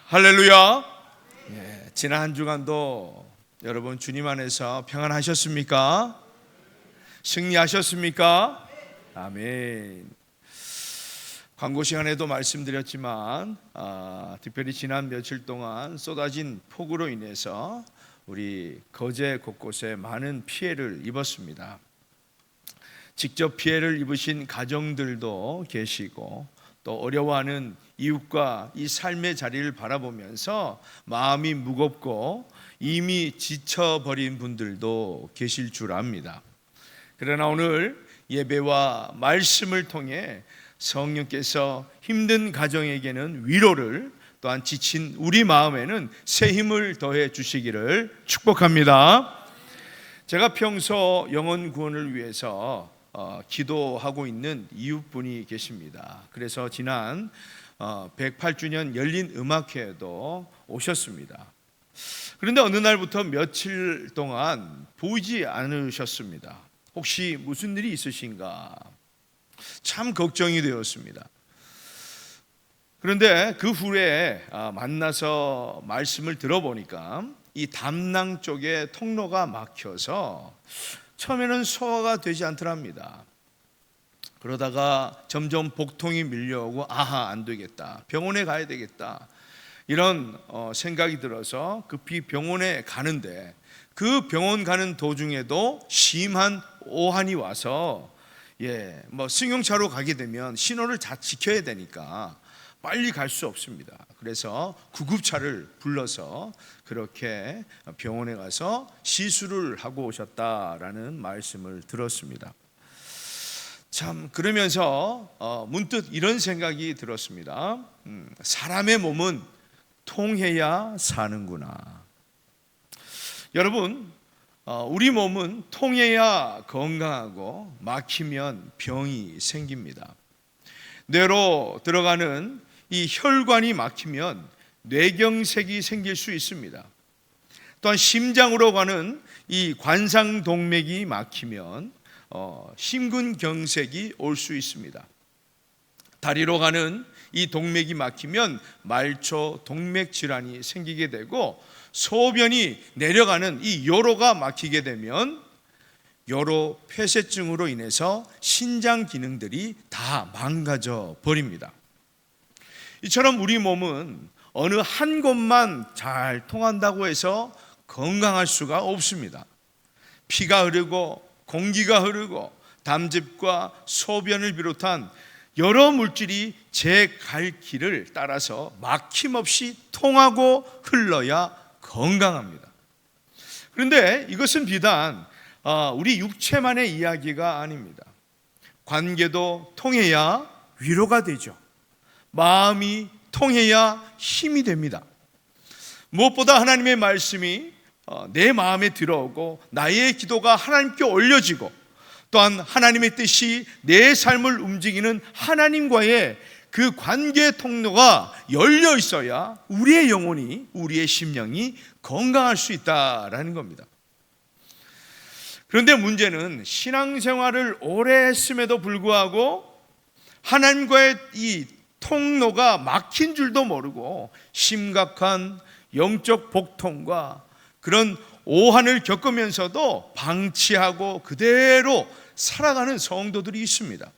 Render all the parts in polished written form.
할렐루야. 지난 한 주간도 여러분 주님 안에서 평안하셨습니까? 승리하셨습니까? 아멘. 광고 시간에도 말씀드렸지만 특별히 지난 며칠 동안 쏟아진 폭우로 인해서 우리 거제 곳곳에 많은 피해를 입었습니다. 직접 피해를 입으신 가정들도 계시고 또 어려워하는 이웃과 이 삶의 자리를 바라보면서 마음이 무겁고 이미 지쳐버린 분들도 계실 줄 압니다. 그러나 오늘 예배와 말씀을 통해 성령께서 힘든 가정에게는 위로를, 또한 지친 우리 마음에는 새 힘을 더해 주시기를 축복합니다. 제가 평소 영혼 구원을 위해서 기도하고 있는 이웃분이 계십니다. 그래서 지난 108주년 열린 음악회에도 오셨습니다. 그런데 어느 날부터 며칠 동안 보이지 않으셨습니다. 혹시 무슨 일이 있으신가? 참 걱정이 되었습니다. 그런데 그 후에 만나서 말씀을 들어보니까 이 담낭 쪽에 통로가 막혀서 처음에는 소화가 되지 않더랍니다. 그러다가 점점 복통이 밀려오고 안 되겠다, 병원에 가야 되겠다, 이런 생각이 들어서 급히 병원에 가는데 그 병원 가는 도중에도 심한 오한이 와서 승용차로 가게 되면 신호를 다 지켜야 되니까 빨리 갈 수 없습니다. 그래서 구급차를 불러서 그렇게 병원에 가서 시술을 하고 오셨다라는 말씀을 들었습니다. 참, 그러면서 문득 이런 생각이 들었습니다. 사람의 몸은 통해야 사는구나. 여러분, 우리 몸은 통해야 건강하고 막히면 병이 생깁니다. 뇌로 들어가는 이 혈관이 막히면 뇌경색이 생길 수 있습니다. 또한 심장으로 가는 이 관상동맥이 막히면 심근경색이 올 수 있습니다. 다리로 가는 이 동맥이 막히면 말초 동맥 질환이 생기게 되고, 소변이 내려가는 이 요로가 막히게 되면 요로 폐쇄증으로 인해서 신장 기능들이 다 망가져 버립니다. 이처럼 우리 몸은 어느 한 곳만 잘 통한다고 해서 건강할 수가 없습니다. 피가 흐르고 공기가 흐르고 담즙과 소변을 비롯한 여러 물질이 제 갈 길을 따라서 막힘없이 통하고 흘러야 건강합니다. 그런데 이것은 비단 우리 육체만의 이야기가 아닙니다. 관계도 통해야 위로가 되죠. 마음이 통해야 힘이 됩니다. 무엇보다 하나님의 말씀이 내 마음에 들어오고 나의 기도가 하나님께 올려지고, 또한 하나님의 뜻이 내 삶을 움직이는 하나님과의 그 관계 통로가 열려 있어야 우리의 영혼이, 우리의 심령이 건강할 수 있다라는 겁니다. 그런데 문제는 신앙생활을 오래 했음에도 불구하고 하나님과의 이 통로가 막힌 줄도 모르고 심각한 영적 복통과 그런 오한을 겪으면서도 방치하고 그대로 살아가는 성도들이 있습니다.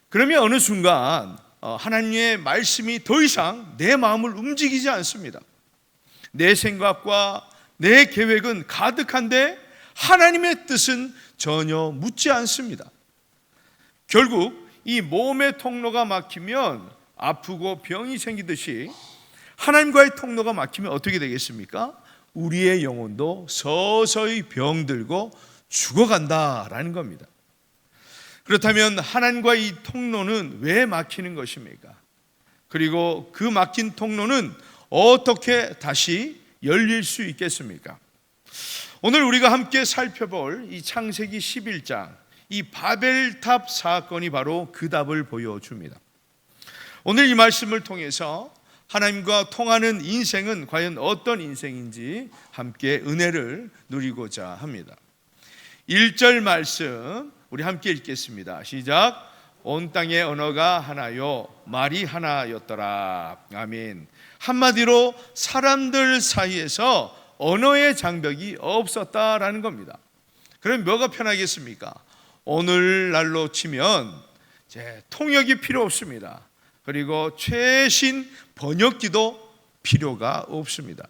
그러면 어느 순간 하나님의 말씀이 더 이상 내 마음을 움직이지 않습니다. 내 생각과 내 계획은 가득한데 하나님의 뜻은 전혀 묻지 않습니다. 결국 이 몸의 통로가 막히면 아프고 병이 생기듯이 하나님과의 통로가 막히면 어떻게 되겠습니까? 우리의 영혼도 서서히 병들고 죽어간다라는 겁니다. 그렇다면 하나님과 이 통로는 왜 막히는 것입니까? 그리고 그 막힌 통로는 어떻게 다시 열릴 수 있겠습니까? 오늘 우리가 함께 살펴볼 이 창세기 11장, 이 바벨탑 사건이 바로 그 답을 보여줍니다. 오늘 이 말씀을 통해서 하나님과 통하는 인생은 과연 어떤 인생인지 함께 은혜를 누리고자 합니다. 1절 말씀 우리 함께 읽겠습니다. 시작. 온 땅의 언어가 하나요 말이 하나였더라. 아멘. 한마디로 사람들 사이에서 언어의 장벽이 없었다라는 겁니다. 그럼 뭐가 편하겠습니까? 오늘날로 치면 이제 통역이 필요 없습니다. 그리고 최신 번역기도 필요가 없습니다.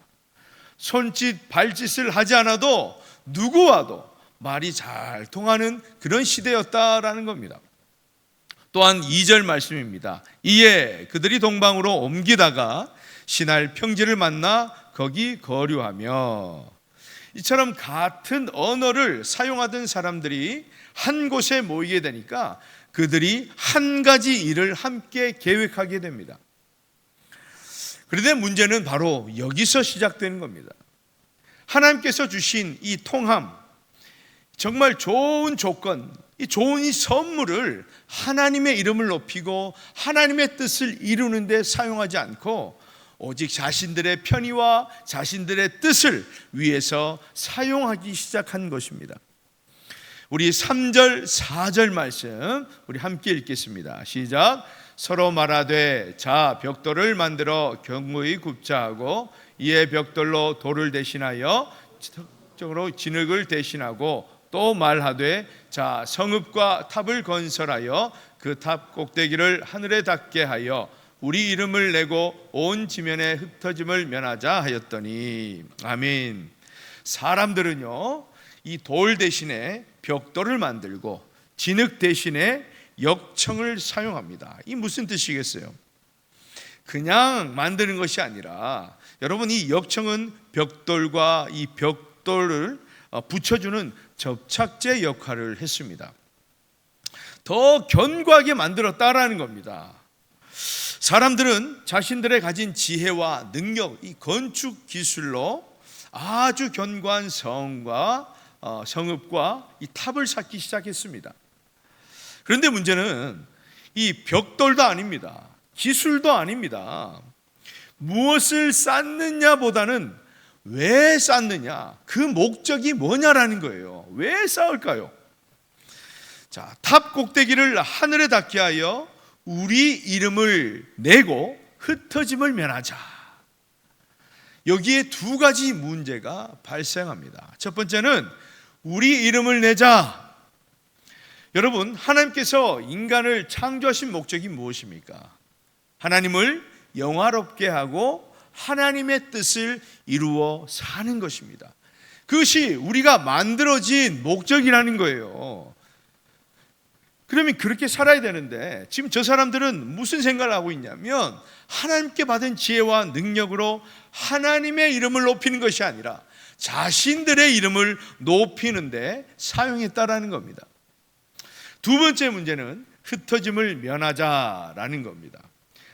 손짓 발짓을 하지 않아도 누구와도 말이 잘 통하는 그런 시대였다라는 겁니다. 또한 2절 말씀입니다. 이에 그들이 동방으로 옮기다가 신할 평지를 만나 거기 거류하며, 이처럼 같은 언어를 사용하던 사람들이 한 곳에 모이게 되니까 그들이 한 가지 일을 함께 계획하게 됩니다. 그런데 문제는 바로 여기서 시작되는 겁니다. 하나님께서 주신 이 통함, 정말 좋은 조건, 이 좋은 이 선물을 하나님의 이름을 높이고 하나님의 뜻을 이루는 데 사용하지 않고 오직 자신들의 편의와 자신들의 뜻을 위해서 사용하기 시작한 것입니다. 우리 3절, 4절 말씀 우리 함께 읽겠습니다. 시작. 서로 말하되 자 벽돌을 만들어 견고히 굽자 하고 이에 벽돌로 돌을 대신하여 적으로 진흙을 대신하고 또 말하되 자 성읍과 탑을 건설하여 그 탑 꼭대기를 하늘에 닿게 하여 우리 이름을 내고 온 지면에 흩어짐을 면하자 하였더니. 아멘. 사람들은요 이 돌 대신에 벽돌을 만들고 진흙 대신에 역청을 사용합니다. 이 무슨 뜻이겠어요? 그냥 만드는 것이 아니라 여러분, 이 역청은 벽돌과 이 벽돌을 붙여주는 접착제 역할을 했습니다. 더 견고하게 만들었다라는 겁니다. 사람들은 자신들의 가진 지혜와 능력, 이 건축 기술로 아주 견고한 성과 성읍과 이 탑을 쌓기 시작했습니다. 그런데 문제는 이 벽돌도 아닙니다. 기술도 아닙니다. 무엇을 쌓느냐보다는 왜 쌓느냐, 그 목적이 뭐냐라는 거예요. 왜 쌓을까요? 자, 탑 꼭대기를 하늘에 닿게 하여 우리 이름을 내고 흩어짐을 면하자. 여기에 두 가지 문제가 발생합니다. 첫 번째는 우리 이름을 내자. 여러분, 하나님께서 인간을 창조하신 목적이 무엇입니까? 하나님을 영화롭게 하고 하나님의 뜻을 이루어 사는 것입니다. 그것이 우리가 만들어진 목적이라는 거예요. 그러면 그렇게 살아야 되는데 지금 저 사람들은 무슨 생각을 하고 있냐면 하나님께 받은 지혜와 능력으로 하나님의 이름을 높이는 것이 아니라 자신들의 이름을 높이는데 사용했다라는 겁니다. 두 번째 문제는 흩어짐을 면하자라는 겁니다.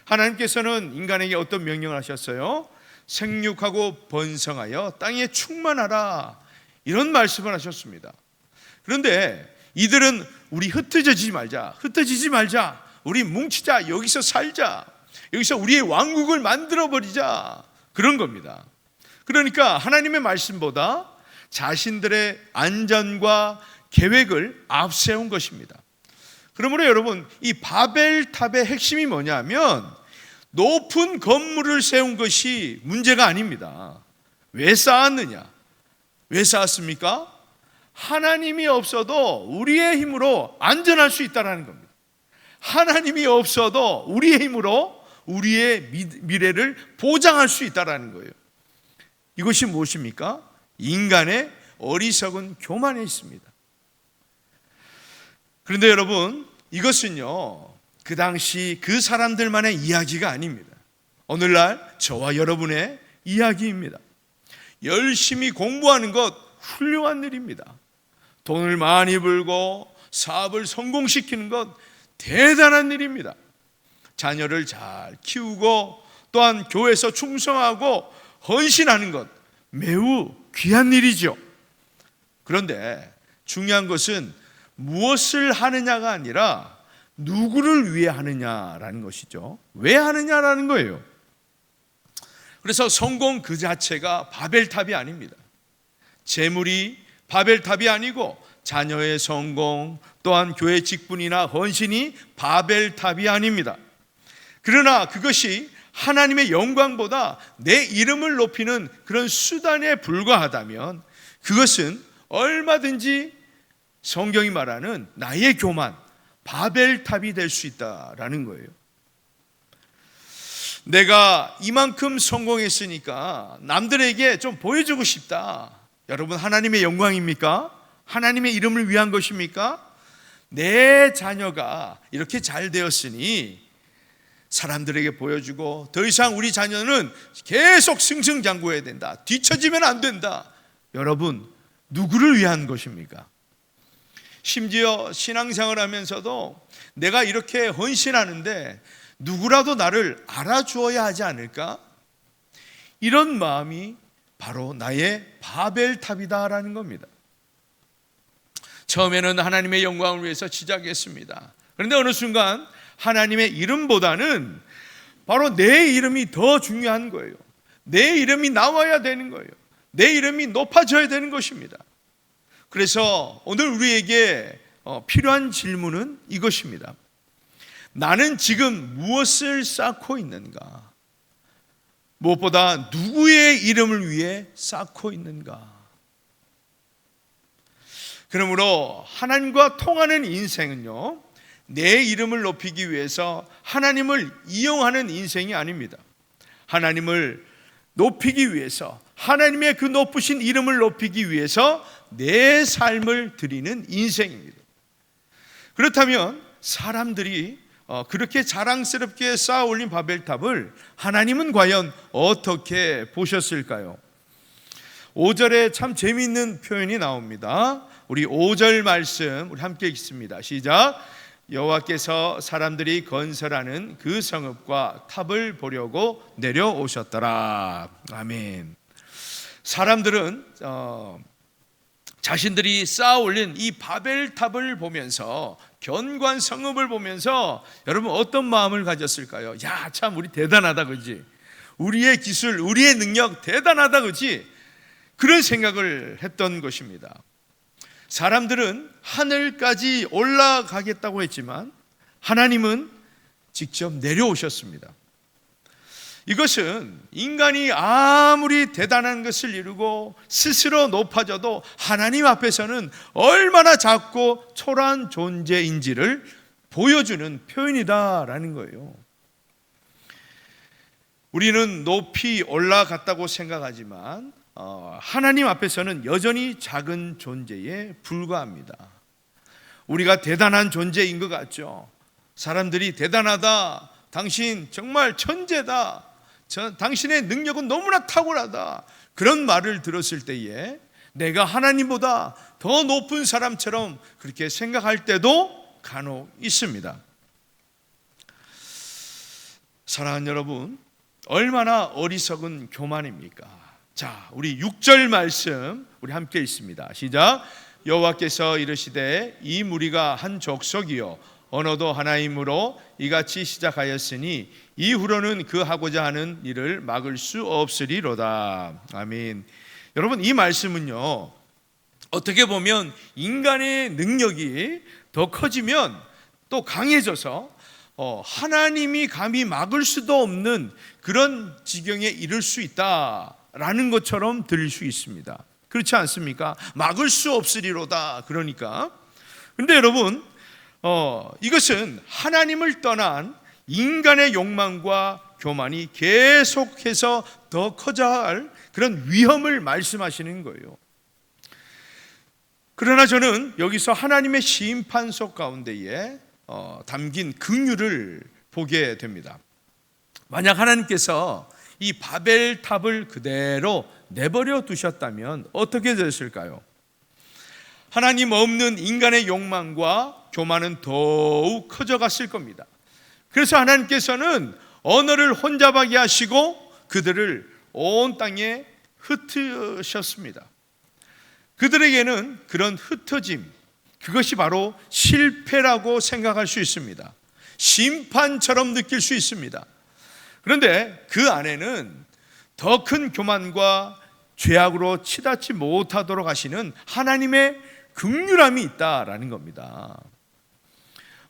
하나님께서는 인간에게 어떤 명령을 하셨어요? 생육하고 번성하여 땅에 충만하라, 이런 말씀을 하셨습니다. 그런데 이들은 우리 흩어지지 말자, 우리 뭉치자, 여기서 살자, 여기서 우리의 왕국을 만들어버리자, 그런 겁니다. 그러니까 하나님의 말씀보다 자신들의 안전과 계획을 앞세운 것입니다. 그러므로 여러분, 이 바벨탑의 핵심이 뭐냐면 높은 건물을 세운 것이 문제가 아닙니다. 왜 쌓았느냐? 왜 쌓았습니까? 하나님이 없어도 우리의 힘으로 안전할 수 있다는 겁니다. 하나님이 없어도 우리의 힘으로 우리의 미래를 보장할 수 있다는 거예요. 이것이 무엇입니까? 인간의 어리석은 교만에 있습니다. 그런데 여러분, 이것은요 그 당시 그 사람들만의 이야기가 아닙니다. 오늘날 저와 여러분의 이야기입니다. 열심히 공부하는 것 훌륭한 일입니다. 돈을 많이 벌고 사업을 성공시키는 것 대단한 일입니다. 자녀를 잘 키우고 또한 교회에서 충성하고 헌신하는 것 매우 귀한 일이죠. 그런데 중요한 것은 무엇을 하느냐가 아니라 누구를 위해 하느냐라는 것이죠. 왜 하느냐라는 거예요. 그래서 성공 그 자체가 바벨탑이 아닙니다. 재물이 바벨탑이 아니고 자녀의 성공, 또한 교회 직분이나 헌신이 바벨탑이 아닙니다. 그러나 그것이 하나님의 영광보다 내 이름을 높이는 그런 수단에 불과하다면 그것은 얼마든지 성경이 말하는 나의 교만, 바벨탑이 될 수 있다라는 거예요. 내가 이만큼 성공했으니까 남들에게 좀 보여주고 싶다. 여러분, 하나님의 영광입니까? 하나님의 이름을 위한 것입니까? 내 자녀가 이렇게 잘 되었으니 사람들에게 보여주고 더 이상 우리 자녀는 계속 승승장구해야 된다. 뒤처지면 안 된다. 여러분, 누구를 위한 것입니까? 심지어 신앙생활 하면서도 내가 이렇게 헌신하는데 누구라도 나를 알아주어야 하지 않을까? 이런 마음이 바로 나의 바벨탑이다라는 겁니다. 처음에는 하나님의 영광을 위해서 시작했습니다. 그런데 어느 순간 하나님의 이름보다는 바로 내 이름이 더 중요한 거예요. 내 이름이 나와야 되는 거예요. 내 이름이 높아져야 되는 것입니다. 그래서 오늘 우리에게 필요한 질문은 이것입니다. 나는 지금 무엇을 쌓고 있는가? 무엇보다 누구의 이름을 위해 쌓고 있는가? 그러므로 하나님과 통하는 인생은요, 내 이름을 높이기 위해서 하나님을 이용하는 인생이 아닙니다. 하나님을 높이기 위해서, 하나님의 그 높으신 이름을 높이기 위해서 내 삶을 드리는 인생입니다. 그렇다면 사람들이 그렇게 자랑스럽게 쌓아 올린 바벨탑을 하나님은 과연 어떻게 보셨을까요? 5절에 참 재미있는 표현이 나옵니다. 우리 5절 말씀 우리 함께 읽습니다. 시작. 여호와께서 사람들이 건설하는 그 성읍과 탑을 보려고 내려오셨더라. 아멘. 사람들은 자신들이 쌓아 올린 이 바벨탑을 보면서, 견고한 성읍을 보면서 여러분 어떤 마음을 가졌을까요? 야, 참 우리 대단하다, 그지? 우리의 기술, 우리의 능력 대단하다, 그지? 그런 생각을 했던 것입니다. 사람들은 하늘까지 올라가겠다고 했지만 하나님은 직접 내려오셨습니다. 이것은 인간이 아무리 대단한 것을 이루고 스스로 높아져도 하나님 앞에서는 얼마나 작고 초라한 존재인지를 보여주는 표현이다라는 거예요. 우리는 높이 올라갔다고 생각하지만 하나님 앞에서는 여전히 작은 존재에 불과합니다. 우리가 대단한 존재인 것 같죠. 사람들이 대단하다, 당신 정말 천재다, 당신의 능력은 너무나 탁월하다, 그런 말을 들었을 때에 내가 하나님보다 더 높은 사람처럼 그렇게 생각할 때도 간혹 있습니다. 사랑하는 여러분, 얼마나 어리석은 교만입니까? 자, 우리 6절 말씀 우리 함께 읽습니다. 시작. 여호와께서 이르시되 이 무리가 한 족속이요 언어도 하나이므로 이같이 시작하였으니 이후로는 그 하고자 하는 일을 막을 수 없으리로다. 아멘. 여러분, 이 말씀은요, 어떻게 보면 인간의 능력이 더 커지면 또 강해져서 하나님이 감히 막을 수도 없는 그런 지경에 이를 수 있다라는 것처럼 들릴 수 있습니다. 그렇지 않습니까? 막을 수 없으리로다. 그러니까. 근데 여러분, 이것은 하나님을 떠난 인간의 욕망과 교만이 계속해서 더 커져갈 그런 위험을 말씀하시는 거예요. 그러나 저는 여기서 하나님의 심판석 가운데에 담긴 긍휼을 보게 됩니다. 만약 하나님께서 이 바벨탑을 그대로 내버려 두셨다면 어떻게 됐을까요? 하나님 없는 인간의 욕망과 교만은 더욱 커져갔을 겁니다. 그래서 하나님께서는 언어를 혼잡하게 하시고 그들을 온 땅에 흩으셨습니다. 그들에게는 그런 흩어짐, 그것이 바로 실패라고 생각할 수 있습니다. 심판처럼 느낄 수 있습니다. 그런데 그 안에는 더 큰 교만과 죄악으로 치닫지 못하도록 하시는 하나님의 긍휼함이 있다라는 겁니다.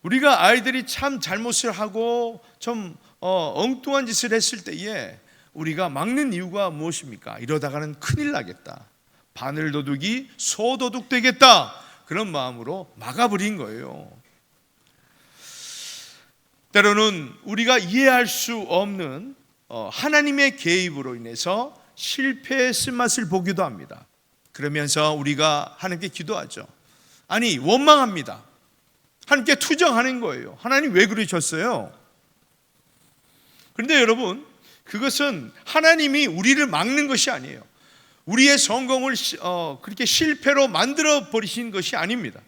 우리가 아이들이 참 잘못을 하고 좀 엉뚱한 짓을 했을 때에 우리가 막는 이유가 무엇입니까? 이러다가는 큰일 나겠다, 바늘도둑이 소도둑 되겠다, 그런 마음으로 막아버린 거예요. 때로는 우리가 이해할 수 없는 하나님의 개입으로 인해서 실패의 쓴맛을 보기도 합니다. 그러면서 우리가 하나님께 기도하죠. 아니, 원망합니다. 하나님께 투정하는 거예요. 하나님 왜 그러셨어요? 그런데 여러분, 그것은 하나님이 우리를 막는 것이 아니에요. 우리의 성공을 그렇게 실패로 만들어 버리신 것이 아닙니다.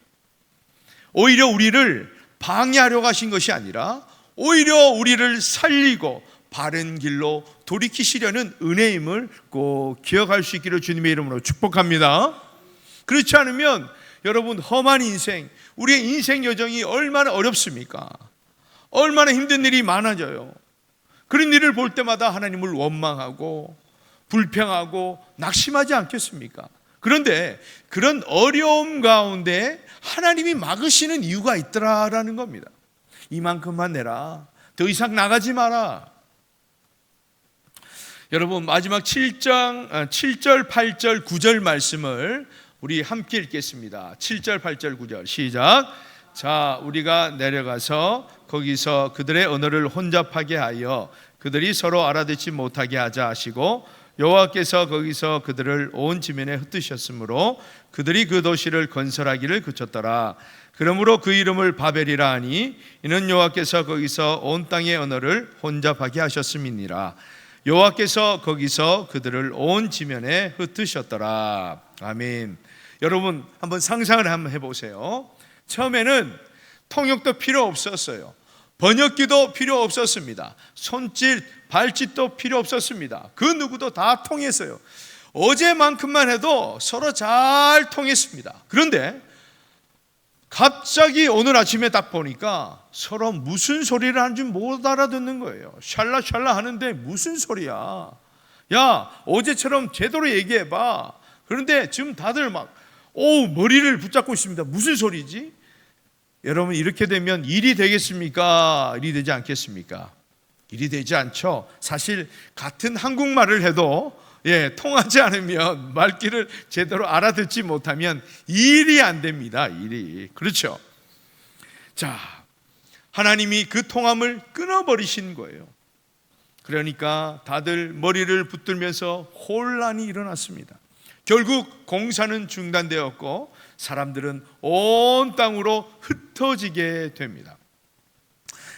오히려 우리를 방해하려고 하신 것이 아니라 오히려 우리를 살리고 바른 길로 돌이키시려는 은혜임을 꼭 기억할 수 있기를 주님의 이름으로 축복합니다. 그렇지 않으면 여러분, 험한 인생, 우리의 인생 여정이 얼마나 어렵습니까? 얼마나 힘든 일이 많아져요. 그런 일을 볼 때마다 하나님을 원망하고 불평하고 낙심하지 않겠습니까? 그런데 그런 어려움 가운데 하나님이 막으시는 이유가 있더라라는 겁니다. 이만큼만 내라, 더 이상 나가지 마라. 여러분, 마지막 7절, 8절, 9절 말씀을 우리 함께 읽겠습니다. 7절, 8절, 9절 시작. 자, 우리가 내려가서 거기서 그들의 언어를 혼잡하게 하여 그들이 서로 알아듣지 못하게 하자 하시고, 여호와께서 거기서 그들을 온 지면에 흩으셨으므로 그들이 그 도시를 건설하기를 그쳤더라. 그러므로 그 이름을 바벨이라 하니 이는 여호와께서 거기서 온 땅의 언어를 혼잡하게 하셨음이니라. 여호와께서 거기서 그들을 온 지면에 흩으셨더라. 아멘. 여러분, 한번 상상을 한번 해보세요. 처음에는 통역도 필요 없었어요. 번역기도 필요 없었습니다. 손짓, 발짓도 필요 없었습니다. 그 누구도 다 통했어요. 어제만큼만 해도 서로 잘 통했습니다. 그런데 갑자기 오늘 아침에 딱 보니까 서로 무슨 소리를 하는지 못 알아듣는 거예요. 샬라샬라 하는데 무슨 소리야? 야, 어제처럼 제대로 얘기해봐. 그런데 지금 다들 막 머리를 붙잡고 있습니다. 무슨 소리지? 여러분, 이렇게 되면 일이 되겠습니까? 일이 되지 않겠습니까? 일이 되지 않죠. 사실 같은 한국말을 해도 통하지 않으면, 말귀를 제대로 알아듣지 못하면 일이 안 됩니다. 일이. 그렇죠. 자, 하나님이 그 통함을 끊어버리신 거예요. 그러니까 다들 머리를 붙들면서 혼란이 일어났습니다. 결국 공사는 중단되었고 사람들은 온 땅으로 흩어지게 됩니다.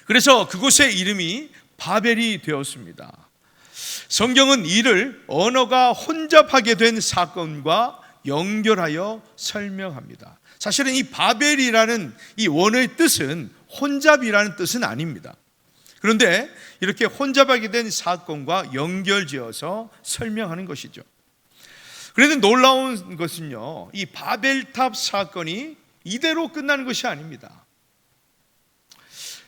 그래서 그곳의 이름이 바벨이 되었습니다. 성경은 이를 언어가 혼잡하게 된 사건과 연결하여 설명합니다. 사실은 이 바벨이라는 이 원어의 뜻은 혼잡이라는 뜻은 아닙니다. 그런데 이렇게 혼잡하게 된 사건과 연결지어서 설명하는 것이죠. 그런데 놀라운 것은요, 이 바벨탑 사건이 이대로 끝나는 것이 아닙니다.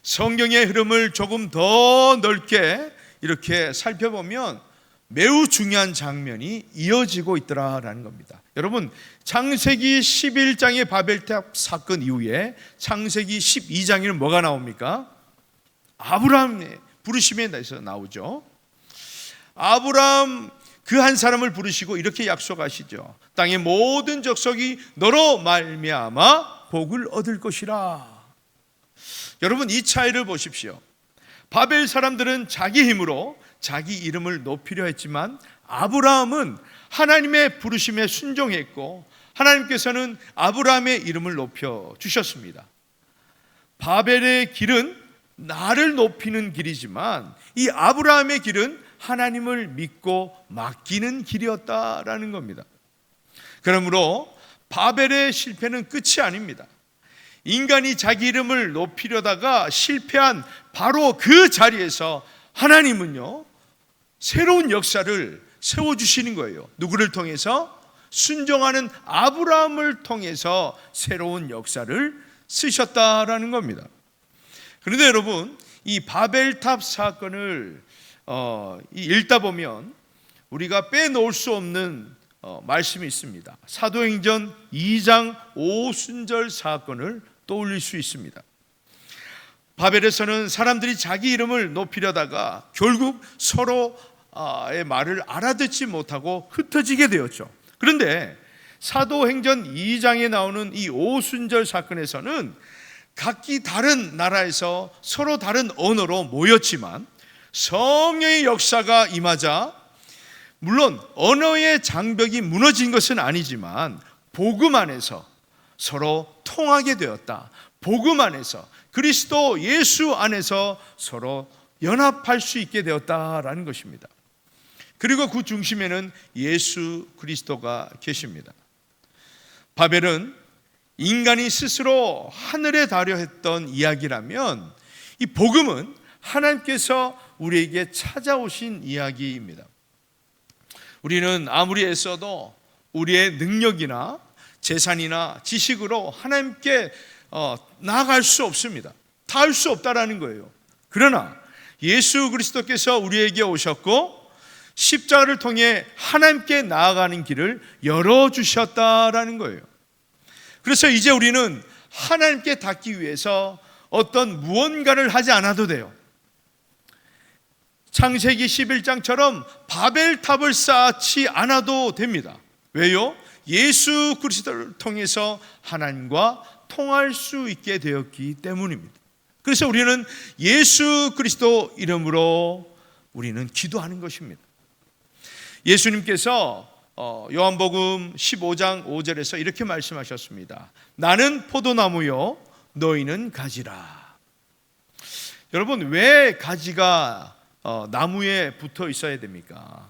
성경의 흐름을 조금 더 넓게 이렇게 살펴보면 매우 중요한 장면이 이어지고 있더라라는 겁니다. 여러분, 창세기 11장의 바벨탑 사건 이후에 창세기 12장에는 뭐가 나옵니까? 아브라함의 부르심에 대해서 나오죠. 아브라함 그 한 사람을 부르시고 이렇게 약속하시죠. 땅의 모든 족속이 너로 말미암아 복을 얻을 것이라. 여러분, 이 차이를 보십시오. 바벨 사람들은 자기 힘으로 자기 이름을 높이려 했지만 아브라함은 하나님의 부르심에 순종했고 하나님께서는 아브라함의 이름을 높여 주셨습니다. 바벨의 길은 나를 높이는 길이지만 이 아브라함의 길은 하나님을 믿고 맡기는 길이었다라는 겁니다. 그러므로 바벨의 실패는 끝이 아닙니다. 인간이 자기 이름을 높이려다가 실패한 바로 그 자리에서 하나님은요, 새로운 역사를 세워주시는 거예요. 누구를 통해서? 순종하는 아브라함을 통해서 새로운 역사를 쓰셨다라는 겁니다. 그런데 여러분, 이 바벨탑 사건을 읽다 보면 우리가 빼놓을 수 없는 말씀이 있습니다. 사도행전 2장 오순절 사건을 떠올릴 수 있습니다. 바벨에서는 사람들이 자기 이름을 높이려다가 결국 서로의 말을 알아듣지 못하고 흩어지게 되었죠. 그런데 사도행전 2장에 나오는 이 오순절 사건에서는 각기 다른 나라에서 서로 다른 언어로 모였지만 성령의 역사가 임하자, 물론 언어의 장벽이 무너진 것은 아니지만 복음 안에서 서로 통하게 되었다. 복음 안에서, 그리스도 예수 안에서 서로 연합할 수 있게 되었다라는 것입니다. 그리고 그 중심에는 예수 그리스도가 계십니다. 바벨은 인간이 스스로 하늘에 달려 했던 이야기라면, 이 복음은 하나님께서 우리에게 찾아오신 이야기입니다. 우리는 아무리 애써도 우리의 능력이나 재산이나 지식으로 하나님께 나아갈 수 없습니다. 다 할 수 없다라는 거예요. 그러나 예수 그리스도께서 우리에게 오셨고 십자가를 통해 하나님께 나아가는 길을 열어주셨다라는 거예요. 그래서 이제 우리는 하나님께 닿기 위해서 어떤 무언가를 하지 않아도 돼요. 창세기 11장처럼 바벨탑을 쌓지 않아도 됩니다. 왜요? 예수 그리스도를 통해서 하나님과 통할 수 있게 되었기 때문입니다. 그래서 우리는 예수 그리스도 이름으로 우리는 기도하는 것입니다. 예수님께서 요한복음 15장 5절에서 이렇게 말씀하셨습니다. 나는 포도나무요 너희는 가지라. 여러분, 왜 가지가 나무에 붙어 있어야 됩니까?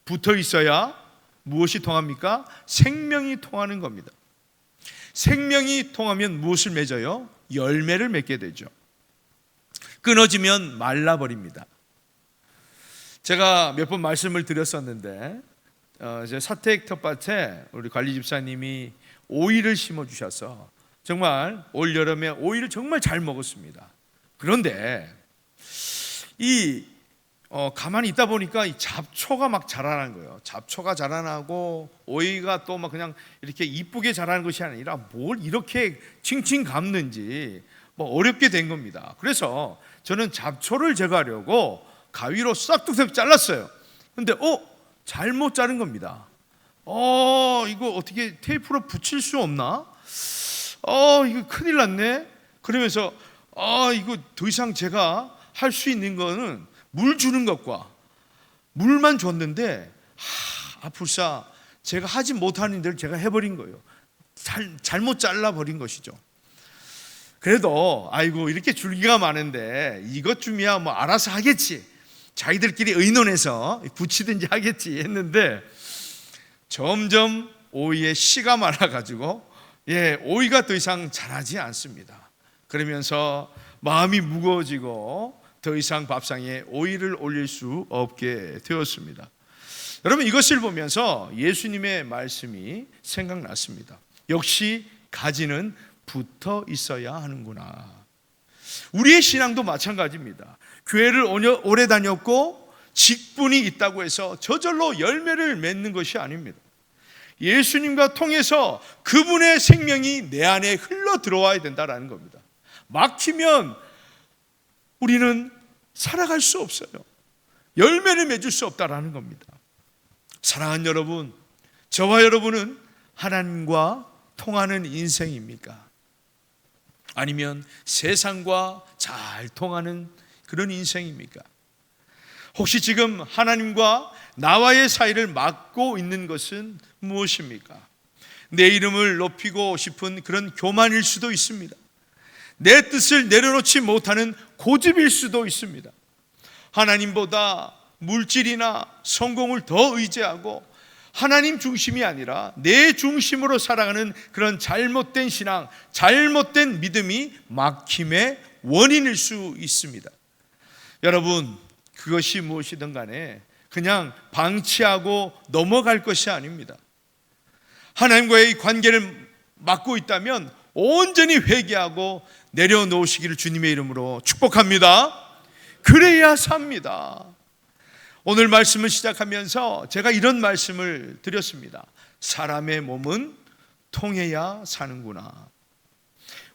붙어 있어야 무엇이 통합니까? 생명이 통하는 겁니다. 생명이 통하면 무엇을 맺어요? 열매를 맺게 되죠. 끊어지면 말라버립니다. 제가 몇 번 말씀을 드렸었는데 이제 사택 텃밭에 우리 관리 집사님이 오이를 심어 주셔서 정말 올 여름에 오이를 정말 잘 먹었습니다. 그런데 가만히 있다 보니까 이 잡초가 막 자라는 거예요. 잡초가 자라나고 오이가 또 막 그냥 이렇게 이쁘게 자라는 것이 아니라 뭘 이렇게 칭칭 감는지 뭐 어렵게 된 겁니다. 그래서 저는 잡초를 제거하려고 가위로 싹둑싹 잘랐어요. 근데 잘못 자른 겁니다. 이거 어떻게 테이프로 붙일 수 없나? 이거 큰일 났네. 그러면서 이거 더 이상 제가 할 수 있는 거는 물 주는 것과 물만 줬는데 아플싸 제가 하지 못하는 일을 제가 해버린 거예요. 잘못 잘라버린 것이죠. 그래도 아이고 이렇게 줄기가 많은데 이것쯤이야 뭐 알아서 하겠지, 자기들끼리 의논해서 붙이든지 하겠지 했는데 점점 오이에 씨가 많아가지고 오이가 더 이상 자라지 않습니다. 그러면서 마음이 무거워지고 더 이상 밥상에 오이를 올릴 수 없게 되었습니다. 여러분, 이것을 보면서 예수님의 말씀이 생각났습니다. 역시 가지는 붙어 있어야 하는구나. 우리의 신앙도 마찬가지입니다. 교회를 오래 다녔고 직분이 있다고 해서 저절로 열매를 맺는 것이 아닙니다. 예수님과 통해서 그분의 생명이 내 안에 흘러 들어와야 된다는 겁니다. 막히면 우리는 살아갈 수 없어요. 열매를 맺을 수 없다라는 겁니다. 사랑하는 여러분, 저와 여러분은 하나님과 통하는 인생입니까? 아니면 세상과 잘 통하는 그런 인생입니까? 혹시 지금 하나님과 나와의 사이를 막고 있는 것은 무엇입니까? 내 이름을 높이고 싶은 그런 교만일 수도 있습니다. 내 뜻을 내려놓지 못하는 고집일 수도 있습니다. 하나님보다 물질이나 성공을 더 의지하고 하나님 중심이 아니라 내 중심으로 살아가는 그런 잘못된 신앙, 잘못된 믿음이 막힘의 원인일 수 있습니다. 여러분, 그것이 무엇이든 간에 그냥 방치하고 넘어갈 것이 아닙니다. 하나님과의 관계를 막고 있다면 온전히 회개하고 내려놓으시기를 주님의 이름으로 축복합니다. 그래야 삽니다. 오늘 말씀을 시작하면서 제가 이런 말씀을 드렸습니다. 사람의 몸은 통해야 사는구나.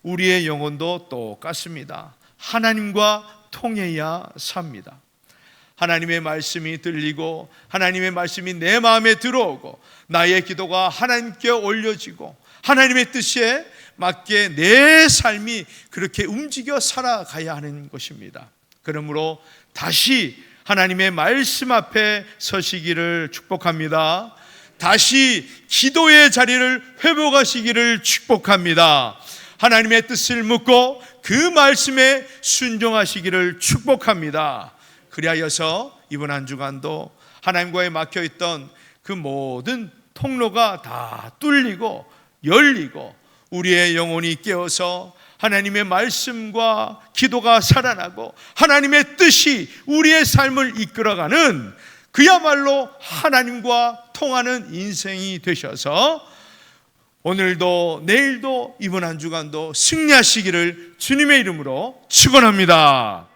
우리의 영혼도 똑같습니다. 하나님과 통해야 삽니다. 하나님의 말씀이 들리고 하나님의 말씀이 내 마음에 들어오고 나의 기도가 하나님께 올려지고 하나님의 뜻에 맞게 내 삶이 그렇게 움직여 살아가야 하는 것입니다. 그러므로 다시 하나님의 말씀 앞에 서시기를 축복합니다. 다시 기도의 자리를 회복하시기를 축복합니다. 하나님의 뜻을 묻고 그 말씀에 순종하시기를 축복합니다. 그리하여서 이번 한 주간도 하나님과의 막혀있던 그 모든 통로가 다 뚫리고 열리고 우리의 영혼이 깨어서 하나님의 말씀과 기도가 살아나고 하나님의 뜻이 우리의 삶을 이끌어가는 그야말로 하나님과 통하는 인생이 되셔서 오늘도 내일도 이번 한 주간도 승리하시기를 주님의 이름으로 축원합니다.